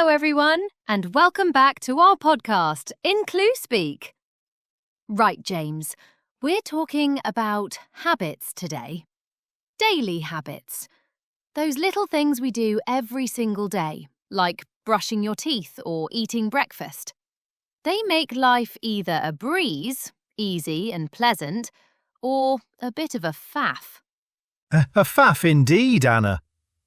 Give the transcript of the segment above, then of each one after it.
Hello everyone, and welcome back to our podcast, Incluspeak. Right, James, we're talking about habits today. Daily habits. Those little things we do every single day, like brushing your teeth or eating breakfast. They make life either a breeze, easy and pleasant, or a bit of a faff. A faff indeed, Anna.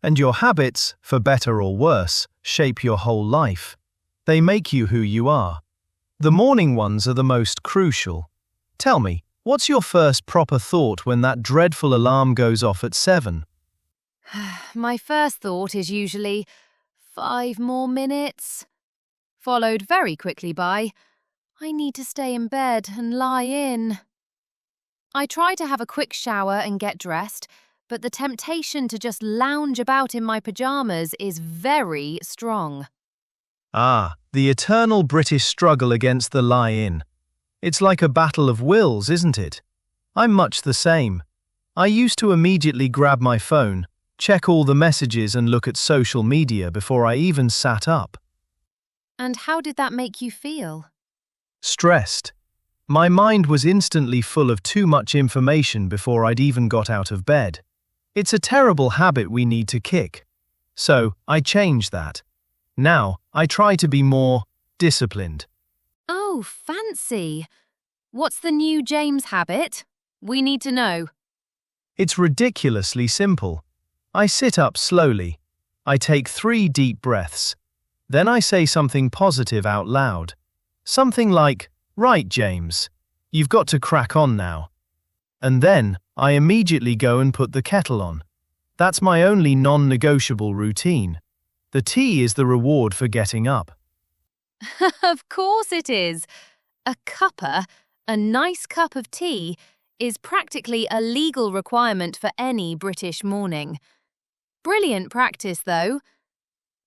And your habits, for better or worse, shape your whole life. They make you who you are. The morning ones are the most crucial. Tell me, what's your first proper thought when that dreadful alarm goes off at 7? My first thought is usually 5 more minutes, followed very quickly by, I need to stay in bed and lie in. I try to have a quick shower and get dressed, but the temptation to just lounge about in my pyjamas is very strong. Ah, the eternal British struggle against the lie-in. It's like a battle of wills, isn't it? I'm much the same. I used to immediately grab my phone, check all the messages and look at social media before I even sat up. And how did that make you feel? Stressed. My mind was instantly full of too much information before I'd even got out of bed. It's a terrible habit we need to kick. So, I changed that. Now, I try to be more disciplined. Oh, fancy. What's the new James habit? We need to know. It's ridiculously simple. I sit up slowly. I take 3 deep breaths. Then I say something positive out loud. Something like, "Right, James, you've got to crack on now." And then, I immediately go and put the kettle on. That's my only non-negotiable routine. The tea is the reward for getting up. Of course it is. A cuppa, a nice cup of tea, is practically a legal requirement for any British morning. Brilliant practice, though.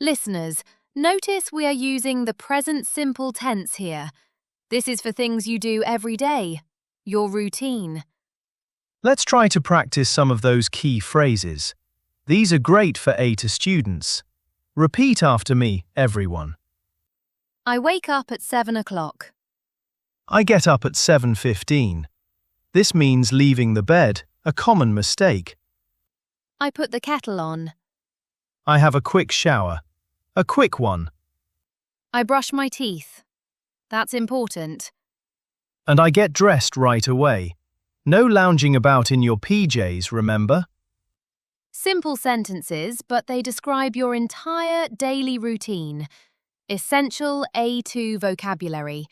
Listeners, notice we are using the present simple tense here. This is for things you do every day, your routine. Let's try to practice some of those key phrases. These are great for A2 students. Repeat after me, everyone. I wake up at 7 o'clock. I get up at 7:15. This means leaving the bed, a common mistake. I put the kettle on. I have a quick shower. A quick one. I brush my teeth. That's important. And I get dressed right away. No lounging about in your PJs, remember? Simple sentences, but they describe your entire daily routine. Essential A2 vocabulary.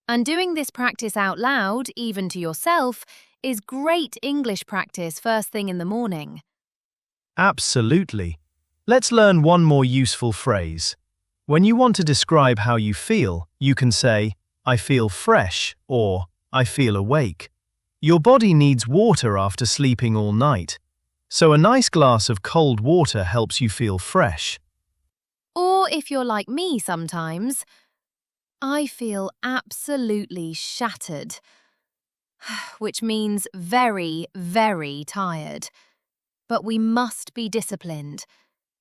And doing this practice out loud, even to yourself, is great English practice first thing in the morning. Absolutely. Let's learn one more useful phrase. When you want to describe how you feel, you can say, I feel fresh, or I feel awake. Your body needs water after sleeping all night, so a nice glass of cold water helps you feel fresh. Or if you're like me sometimes, I feel absolutely shattered, which means very, very tired. But we must be disciplined.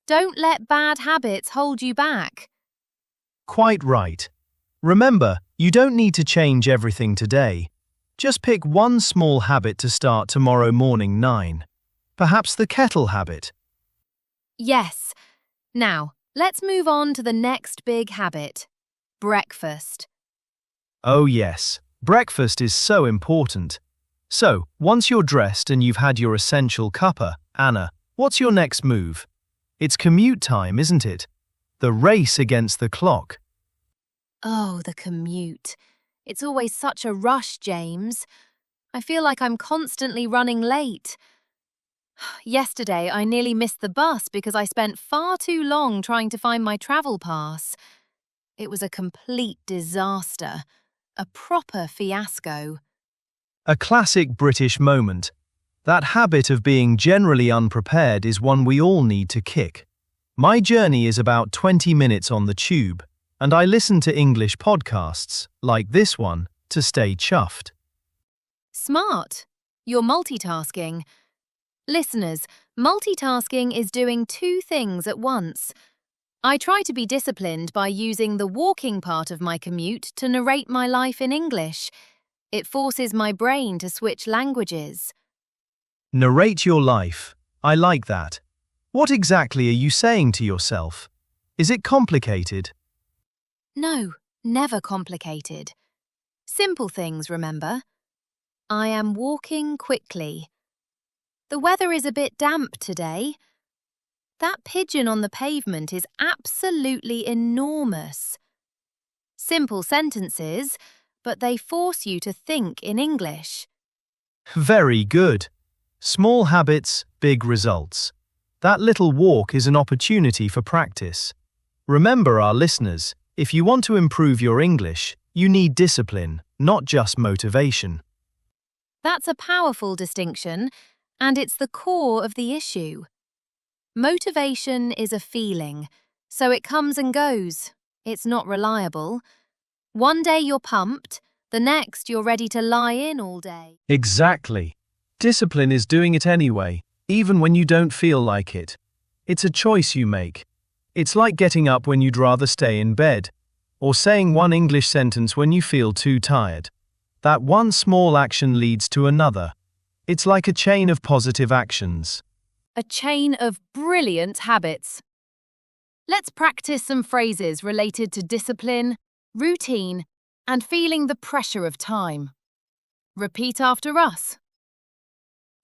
Don't let bad habits hold you back. Quite right. Remember, you don't need to change everything today. Just pick one small habit to start tomorrow morning 9. Perhaps the kettle habit. Yes. Now, let's move on to the next big habit. Breakfast. Oh yes, breakfast is so important. So, once you're dressed and you've had your essential cuppa, Anna, what's your next move? It's commute time, isn't it? The race against the clock. Oh, the commute. It's always such a rush, James. I feel like I'm constantly running late. Yesterday, I nearly missed the bus because I spent far too long trying to find my travel pass. It was a complete disaster. A proper fiasco. A classic British moment. That habit of being generally unprepared is one we all need to kick. My journey is about 20 minutes on the tube, and I listen to English podcasts, like this one, to stay chuffed. Smart. You're multitasking. Listeners, multitasking is doing 2 things at once. I try to be disciplined by using the walking part of my commute to narrate my life in English. It forces my brain to switch languages. Narrate your life. I like that. What exactly are you saying to yourself? Is it complicated? No, never complicated. Simple things, remember? I am walking quickly. The weather is a bit damp today. That pigeon on the pavement is absolutely enormous. Simple sentences, but they force you to think in English. Very good. Small habits, big results. That little walk is an opportunity for practice. Remember, our listeners, if you want to improve your English, you need discipline, not just motivation. That's a powerful distinction, and it's the core of the issue. Motivation is a feeling, so it comes and goes. It's not reliable. One day you're pumped, the next you're ready to lie in all day. Exactly. Discipline is doing it anyway, even when you don't feel like it. It's a choice you make. It's like getting up when you'd rather stay in bed, or saying one English sentence when you feel too tired. That one small action leads to another. It's like a chain of positive actions. A chain of brilliant habits. Let's practice some phrases related to discipline, routine, and feeling the pressure of time. Repeat after us.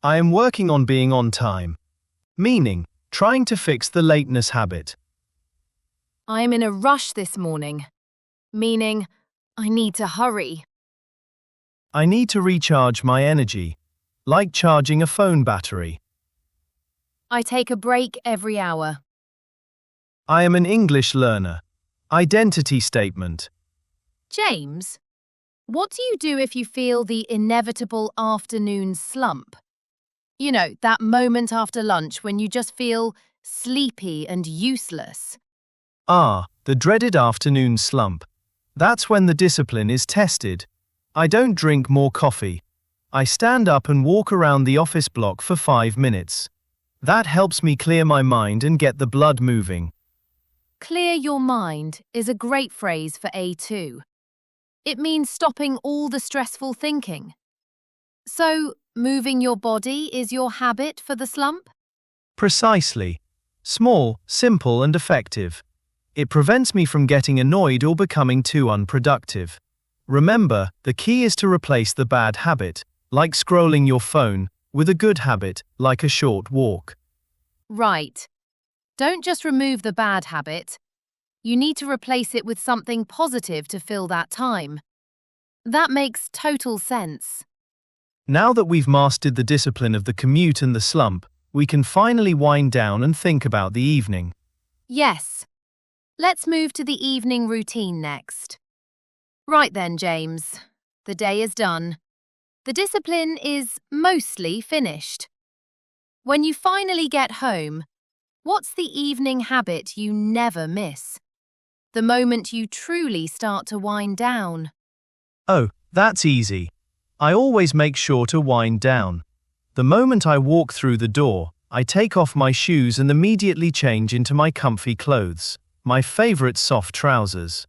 I am working on being on time. Meaning, trying to fix the lateness habit. I am in a rush this morning. Meaning, I need to hurry. I need to recharge my energy, like charging a phone battery. I take a break every hour. I am an English learner. Identity statement. James, what do you do if you feel the inevitable afternoon slump? You know, that moment after lunch when you just feel sleepy and useless. The dreaded afternoon slump. That's when the discipline is tested. I don't drink more coffee. I stand up and walk around the office block for 5 minutes. That helps me clear my mind and get the blood moving. Clear your mind is a great phrase for A2. It means stopping all the stressful thinking. So, moving your body is your habit for the slump? Precisely. Small, simple, and effective. It prevents me from getting annoyed or becoming too unproductive. Remember, the key is to replace the bad habit, like scrolling your phone, with a good habit, like a short walk. Right. Don't just remove the bad habit. You need to replace it with something positive to fill that time. That makes total sense. Now that we've mastered the discipline of the commute and the slump, we can finally wind down and think about the evening. Yes. Let's move to the evening routine next. Right then, James. The day is done. The discipline is mostly finished. When you finally get home, what's the evening habit you never miss? The moment you truly start to wind down. Oh, that's easy. I always make sure to wind down. The moment I walk through the door, I take off my shoes and immediately change into my comfy clothes, my favorite soft trousers.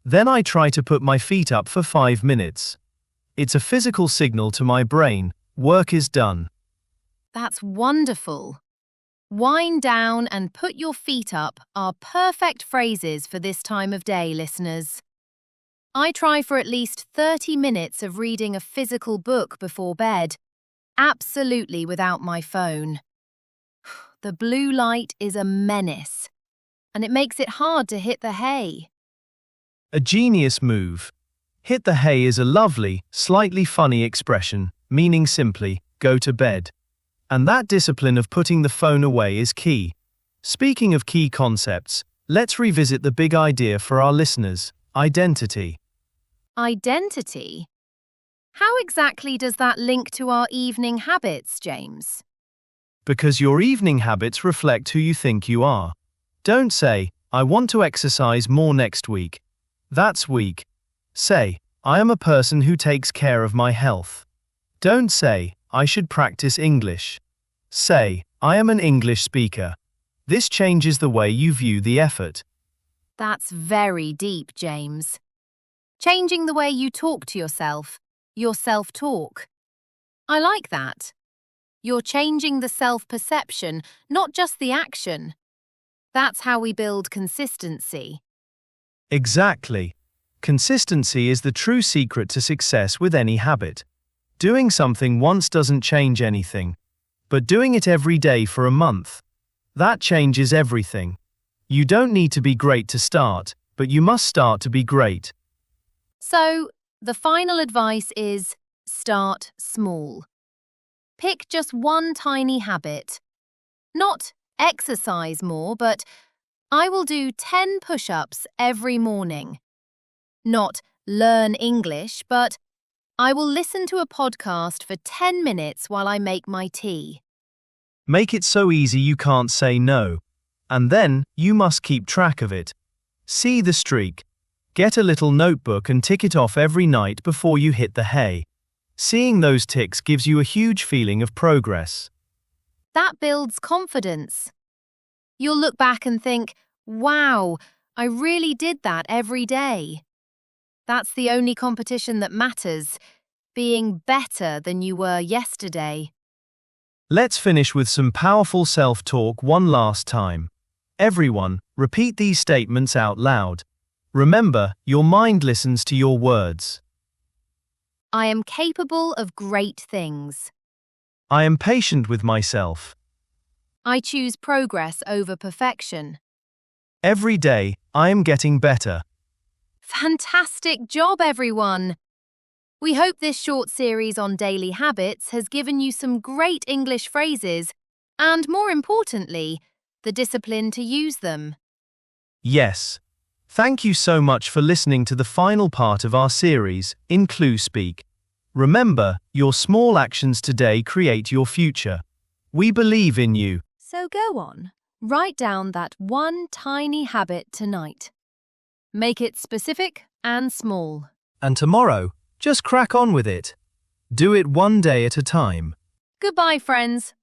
Then I try to put my feet up for 5 minutes. It's a physical signal to my brain, work is done. That's wonderful. Wind down and put your feet up are perfect phrases for this time of day, listeners. I try for at least 30 minutes of reading a physical book before bed, absolutely without my phone. The blue light is a menace, and it makes it hard to hit the hay. A genius move. Hit the hay is a lovely, slightly funny expression, meaning simply, go to bed. And that discipline of putting the phone away is key. Speaking of key concepts, let's revisit the big idea for our listeners, identity. Identity? How exactly does that link to our evening habits, James? Because your evening habits reflect who you think you are. Don't say, I want to exercise more next week. That's weak. Say, I am a person who takes care of my health. Don't say, I should practice English. Say, I am an English speaker. This changes the way you view the effort. That's very deep, James. Changing the way you talk to yourself, your self-talk. I like that. You're changing the self-perception, not just the action. That's how we build consistency. Exactly. Consistency is the true secret to success with any habit. Doing something once doesn't change anything, but doing it every day for a month, that changes everything. You don't need to be great to start, but you must start to be great. So, the final advice is start small. Pick just one tiny habit. Not exercise more, but I will do 10 push-ups every morning. Not learn English, but I will listen to a podcast for 10 minutes while I make my tea. Make it so easy you can't say no. And then, you must keep track of it. See the streak. Get a little notebook and tick it off every night before you hit the hay. Seeing those ticks gives you a huge feeling of progress. That builds confidence. You'll look back and think, wow, I really did that every day. That's the only competition that matters, being better than you were yesterday. Let's finish with some powerful self-talk one last time. Everyone, repeat these statements out loud. Remember, your mind listens to your words. I am capable of great things. I am patient with myself. I choose progress over perfection. Every day, I am getting better. Fantastic job, everyone! We hope this short series on daily habits has given you some great English phrases and, more importantly, the discipline to use them. Yes. Thank you so much for listening to the final part of our series, IncluSpeak. Remember, your small actions today create your future. We believe in you. So go on, write down that one tiny habit tonight. Make it specific and small. And tomorrow, just crack on with it. Do it one day at a time. Goodbye, friends.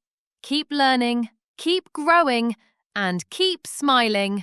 Keep learning, keep growing, and keep smiling.